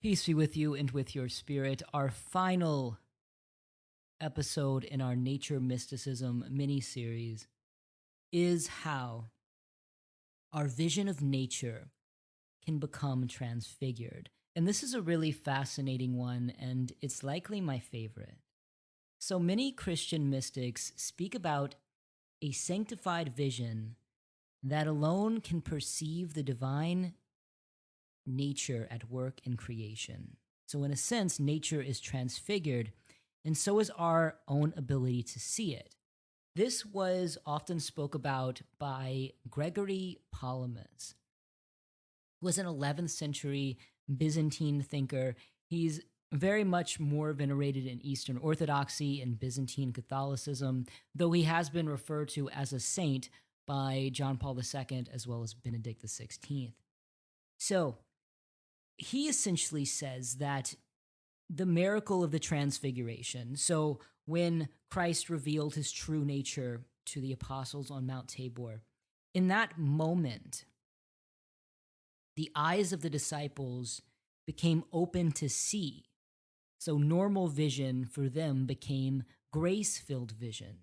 Peace be with you and with your spirit. Our final episode in our Nature Mysticism mini series is how our vision of nature can become transfigured. And this is a really fascinating one, and it's likely my favorite. So many Christian mystics speak about a sanctified vision that alone can perceive the divine nature at work in creation. So, in a sense, nature is transfigured, and so is our own ability to see it. This was often spoke about by Gregory Palamas, who was an 11th century Byzantine thinker. He's very much more venerated in Eastern Orthodoxy and Byzantine Catholicism, though he has been referred to as a saint by John Paul II as well as Benedict XVI. So, he essentially says that the miracle of the transfiguration, so when Christ revealed his true nature to the apostles on Mount Tabor, in that moment, the eyes of the disciples became open to see. So normal vision for them became grace-filled vision.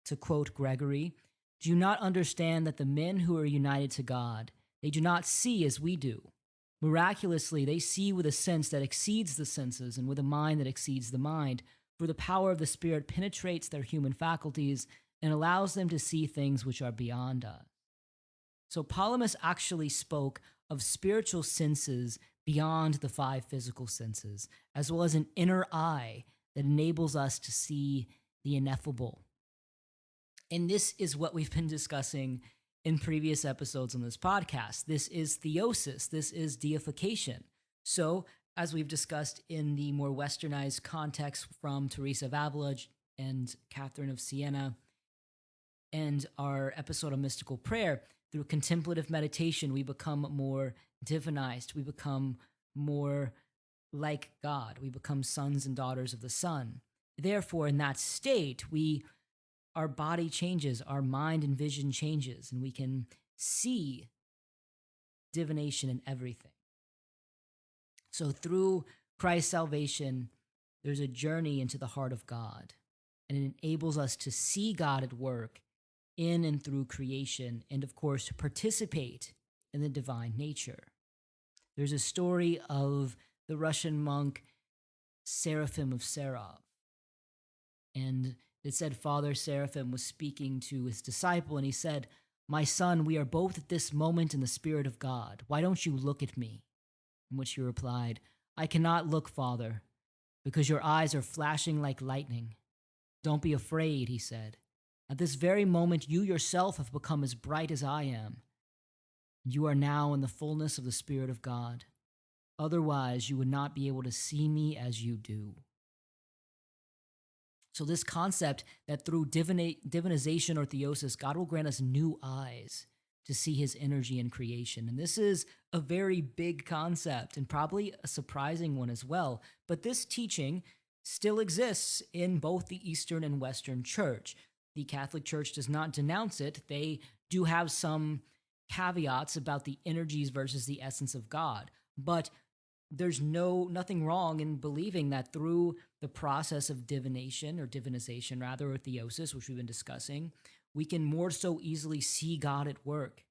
To quote Gregory, "Do you not understand that the men who are united to God, they do not see as we do? Miraculously, they see with a sense that exceeds the senses and with a mind that exceeds the mind, for the power of the Spirit penetrates their human faculties and allows them to see things which are beyond us." So Palamas actually spoke of spiritual senses beyond the five physical senses, as well as an inner eye that enables us to see the ineffable. And this is what we've been discussing in previous episodes on this podcast. This is theosis. This is deification. So, as we've discussed in the more westernized context from Teresa of Avila and Catherine of Siena, and our episode on mystical prayer, through contemplative meditation, we become more divinized. We become more like God. We become sons and daughters of the Son. Therefore, in that state, our body changes, our mind and vision changes, and we can see divination in everything. So through Christ's salvation, there's a journey into the heart of God, and it enables us to see God at work in and through creation, and of course, to participate in the divine nature. There's a story of the Russian monk Seraphim of Sarov, and it said Father Seraphim was speaking to his disciple, and he said, "My son, we are both at this moment in the Spirit of God. Why don't you look at me?" In which he replied, "I cannot look, Father, because your eyes are flashing like lightning." "Don't be afraid," he said. "At this very moment, you yourself have become as bright as I am. You are now in the fullness of the Spirit of God. Otherwise, you would not be able to see me as you do." So this concept that through divinization or theosis, God will grant us new eyes to see his energy in creation. And this is a very big concept and probably a surprising one as well. But this teaching still exists in both the Eastern and Western Church. The Catholic Church does not denounce it. They do have some caveats about the energies versus the essence of God. But there's nothing wrong in believing that through the process of divination or divinization rather, or theosis, which we've been discussing, we can more so easily see God at work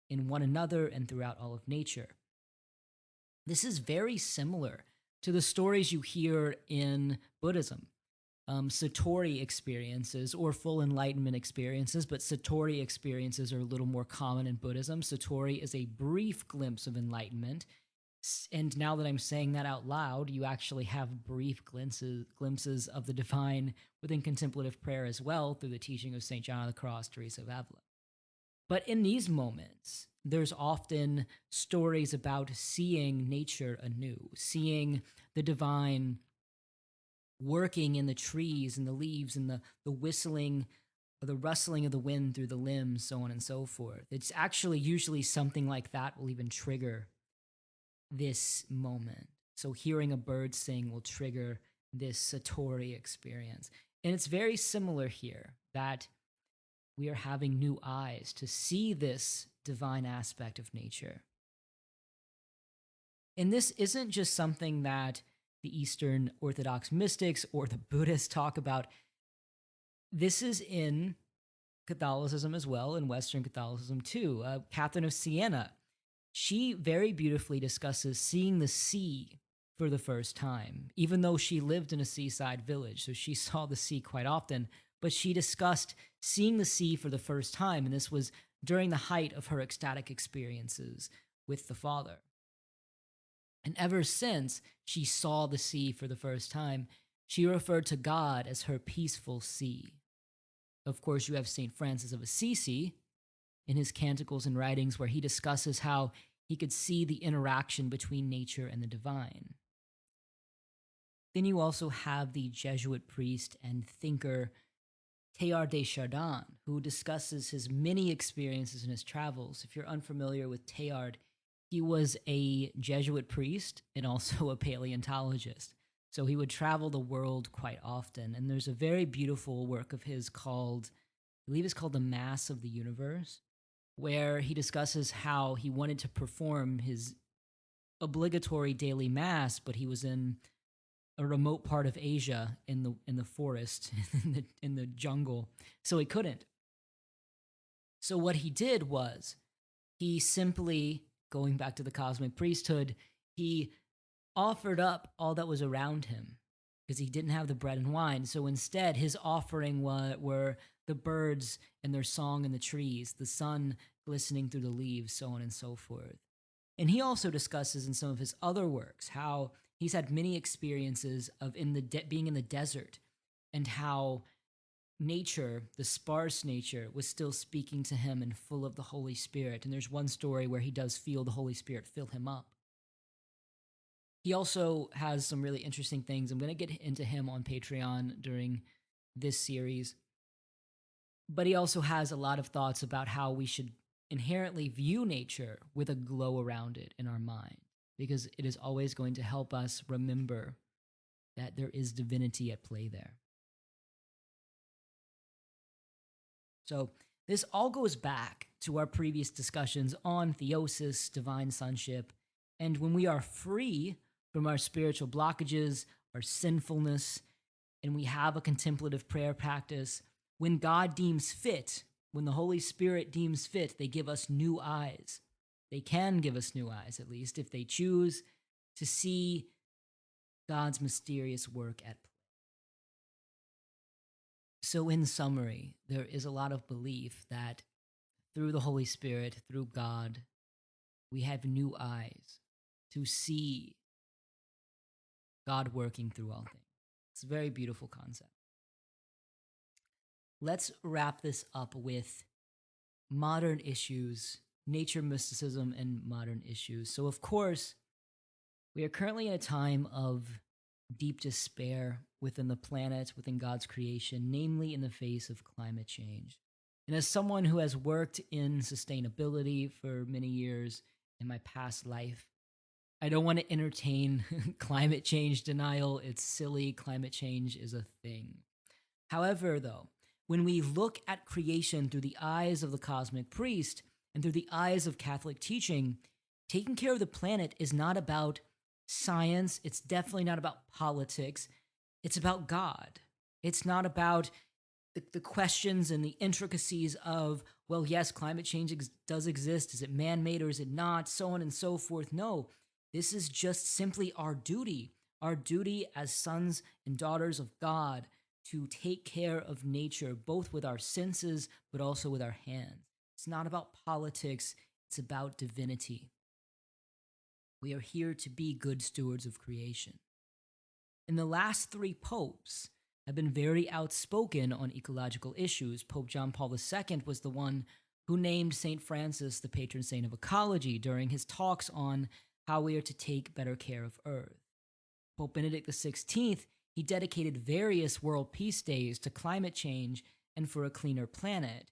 in one another and throughout all of nature. This is very similar to the stories you hear in Buddhism. Satori experiences or full enlightenment experiences, but Satori experiences are a little more common in Buddhism. Satori is a brief glimpse of enlightenment. And now that I'm saying that out loud, you actually have brief glimpses of the divine within contemplative prayer as well through the teaching of St. John of the Cross, Teresa of Avila. But in these moments, there's often stories about seeing nature anew, seeing the divine working in the trees and the leaves and the whistling or the rustling of the wind through the limbs, so on and so forth. It's actually usually something like that will even trigger this moment. So hearing a bird sing will trigger this Satori experience. And it's very similar here that we are having new eyes to see this divine aspect of nature. And this isn't just something that the Eastern Orthodox mystics or the Buddhists talk about. This is in Catholicism as well, in Western Catholicism too. Catherine of Siena, she very beautifully discusses seeing the sea for the first time, even though she lived in a seaside village. So she saw the sea quite often, but she discussed seeing the sea for the first time. And this was during the height of her ecstatic experiences with the Father. And ever since she saw the sea for the first time, she referred to God as her peaceful sea. Of course, you have St. Francis of Assisi in his Canticles and Writings, where he discusses how he could see the interaction between nature and the divine. Then you also have the Jesuit priest and thinker Teilhard de Chardin, who discusses his many experiences in his travels. If you're unfamiliar with Teilhard, he was a Jesuit priest and also a paleontologist. So he would travel the world quite often. And there's a very beautiful work of his called, I believe it's called The Mass of the Universe, where he discusses how he wanted to perform his obligatory daily mass, but he was in a remote part of Asia in the forest, in the jungle, so he couldn't. So what he did was he simply, going back to the cosmic priesthood, he offered up all that was around him because he didn't have the bread and wine. So instead, his offering were the birds and their song in the trees, the sun glistening through the leaves, so on and so forth. And he also discusses in some of his other works how he's had many experiences of being in the desert, and how nature, the sparse nature, was still speaking to him and full of the Holy Spirit. And there's one story where he does feel the Holy Spirit fill him up. He also has some really interesting things. I'm going to get into him on Patreon during this series. But he also has a lot of thoughts about how we should inherently view nature with a glow around it in our mind, because it is always going to help us remember that there is divinity at play there. So this all goes back to our previous discussions on theosis, divine sonship, and when we are free from our spiritual blockages, our sinfulness, and we have a contemplative prayer practice, when God deems fit, when the Holy Spirit deems fit, they give us new eyes. They can give us new eyes, at least, if they choose to see God's mysterious work at play. So, in summary, there is a lot of belief that through the Holy Spirit, through God, we have new eyes to see God working through all things. It's a very beautiful concept. Let's wrap this up with modern issues, nature mysticism, and modern issues. So, of course, we are currently in a time of deep despair within the planet, within God's creation, namely in the face of climate change. And as someone who has worked in sustainability for many years in my past life, I don't want to entertain climate change denial. It's silly. Climate change is a thing. However, though, when we look at creation through the eyes of the cosmic priest and through the eyes of Catholic teaching, taking care of the planet is not about science. It's definitely not about politics. It's about God. It's not about the questions and the intricacies of, well, yes, climate change does exist. Is it man-made or is it not? So on and so forth. No, this is just simply our duty as sons and daughters of God to take care of nature, both with our senses, but also with our hands. It's not about politics. It's about divinity. We are here to be good stewards of creation. And the last three popes have been very outspoken on ecological issues. Pope John Paul II was the one who named St. Francis the patron saint of ecology during his talks on how we are to take better care of Earth. Pope Benedict XVI, he dedicated various world peace days to climate change and for a cleaner planet.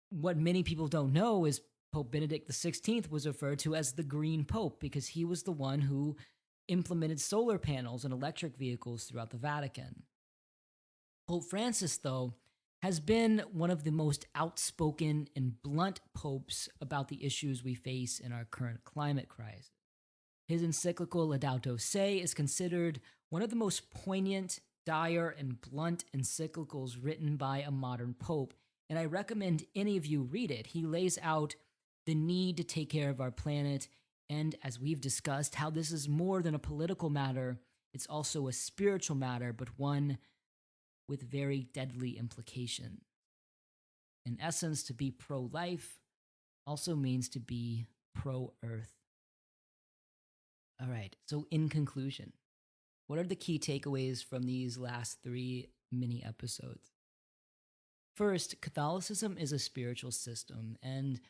What many people don't know is Pope Benedict XVI was referred to as the Green Pope because he was the one who implemented solar panels and electric vehicles throughout the Vatican. Pope Francis, though, has been one of the most outspoken and blunt popes about the issues we face in our current climate crisis. His encyclical Laudato Si is considered one of the most poignant, dire, and blunt encyclicals written by a modern pope, and I recommend any of you read it. He lays out the need to take care of our planet, and as we've discussed, how this is more than a political matter, it's also a spiritual matter, but one with very deadly implications. In essence, to be pro life also means to be pro earth. All right, so in conclusion, what are the key takeaways from these last 3 mini episodes? First, Catholicism is a spiritual system, and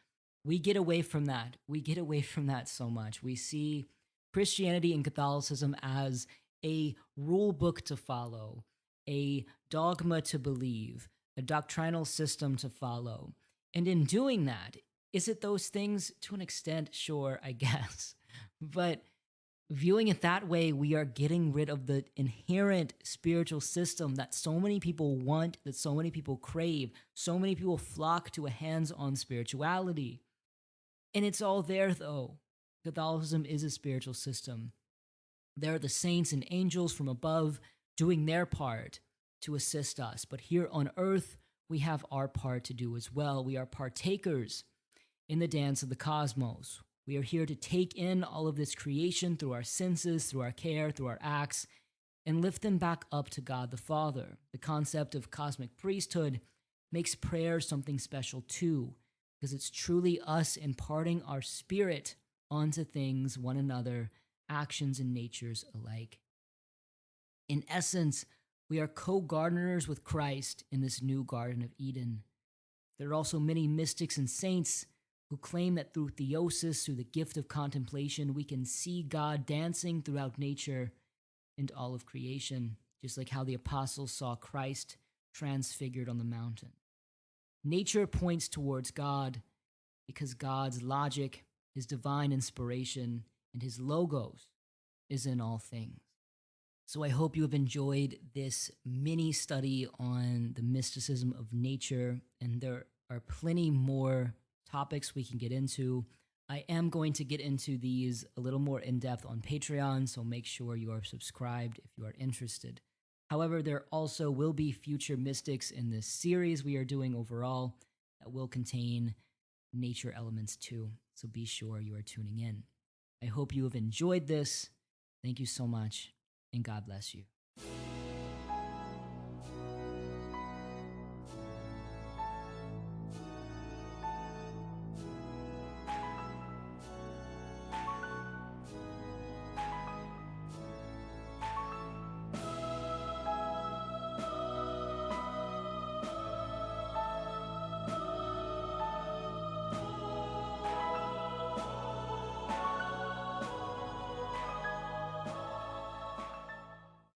we get away from that. We get away from that so much. We see Christianity and Catholicism as a rule book to follow, a dogma to believe, a doctrinal system to follow. And in doing that, is it those things? To an extent, sure, I guess. But viewing it that way, we are getting rid of the inherent spiritual system that so many people want, that so many people crave, so many people flock to a hands on spirituality. And it's all there, though. Catholicism is a spiritual system. There are the saints and angels from above doing their part to assist us. But here on earth, we have our part to do as well. We are partakers in the dance of the cosmos. We are here to take in all of this creation through our senses, through our care, through our acts, and lift them back up to God the Father. The concept of cosmic priesthood makes prayer something special too, because it's truly us imparting our spirit onto things, one another, actions and natures alike. In essence, we are co-gardeners with Christ in this new Garden of Eden. There are also many mystics and saints who claim that through theosis, through the gift of contemplation, we can see God dancing throughout nature and all of creation, just like how the apostles saw Christ transfigured on the mountain. Nature points towards God because God's logic, his divine inspiration, and his logos is in all things. So I hope you have enjoyed this mini study on the mysticism of nature, and there are plenty more topics we can get into. I am going to get into these a little more in depth on Patreon, so make sure you are subscribed if you are interested. However, there also will be future mystics in this series we are doing overall that will contain nature elements too, so be sure you are tuning in. I hope you have enjoyed this. Thank you so much, and God bless you.